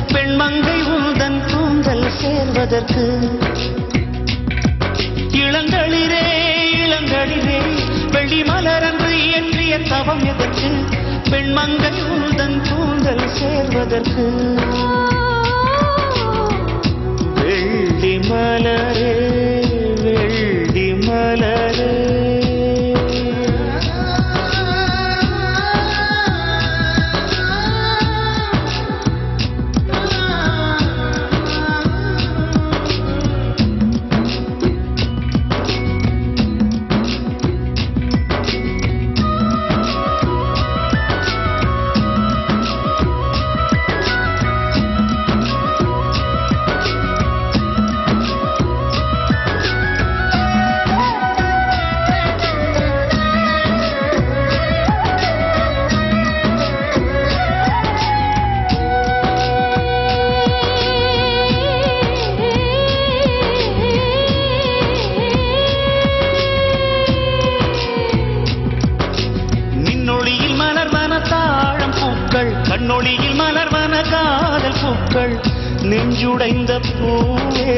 பெண்மங்கை உந்தன் கூந்தல் சேர்வதற்கு இளங்களிரே இளங்களிரே வெள்ளி மலரன்று இயற்றிய தவம் எதற்கு பெண்மங்கை உந்தன் கூந்தல் சேர்வதற்கு வெள்ளி மலரே வெள்ளி மலரே கண்ணொளியில் மலர்வன காதல் பூக்கள் நெஞ்சுடைந்த பூவே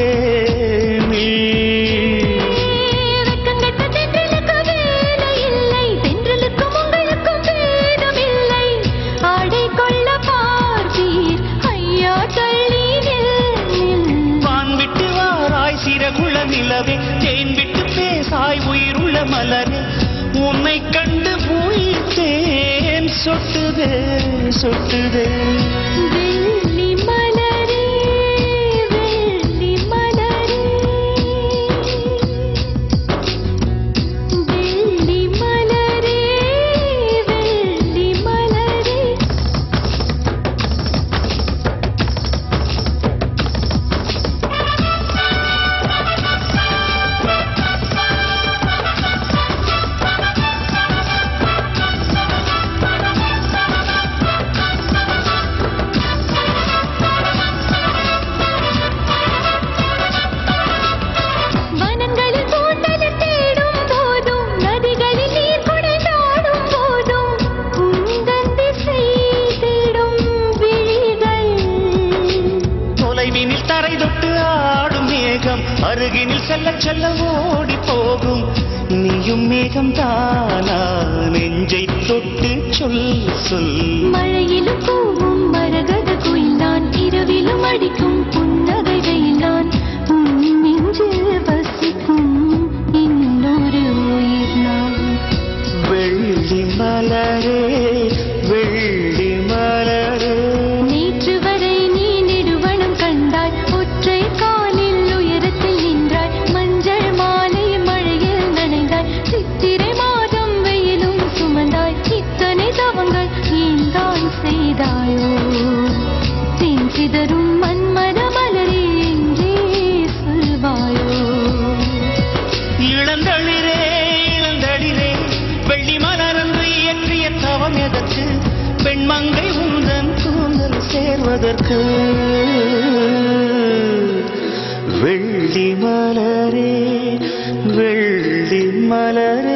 வெக்கங்கெட்ட தென்றலுக்கு வேலை இல்லை தென்றலுக்கும் உங்களுக்கும் பேதம் இல்லை ஆடை கொள்ள பார்த்தீர் ஐயா தள்ளி வான் விட்டு வாராய் சிறகுள்ள நிலவே தேன் விட்டு பேசாய் உயிருள்ள மலரே உன்னை கண்டு உயிர்த்தேன் சொட்டுதே சொட்டுதே வெள்ளி மலரே வெள்ளி மலரே வெள்ளி மலரே வெள்ளி மலரே அருகினில் செல்ல செல்ல ஓடி போகும் நீயும் மேகம் தானா நெஞ்சை தொட்டு சொல் சொல் மழையிலும் கூவும் மரகத குயில் நான் இரவிலும் அடிக்கும் புன்னகை வெயில் நான் நெஞ்சில் வசிக்கும் இன்னொரு உயிர் நான் வெள்ளி மலரே வெள்ளி மலரே நேற்று வரை நீ நெடுவனம் கண்டாய் ஒற்றை காலில் உயரத்தில் நின்றாய் மஞ்சள் மாலை மழையில் நனைந்தாய் சித்திரை மாதம் வெயிலும் சுமந்தாய் இத்தனை தவங்கள் ஏன் தான் செய்தாயோ தேன் சிதறும் மன்மத மலரே என்றே சொல்வாயோ இளந்தளிரே இளந்தளிரே வெள்ளி மலரன்று இயற்றிய தவம் எதற்கு பெண்மங்கை உந்தன் கூந்தல் சேர்வதற்கு வெள்ளி மலரே வெள்ளி மலரே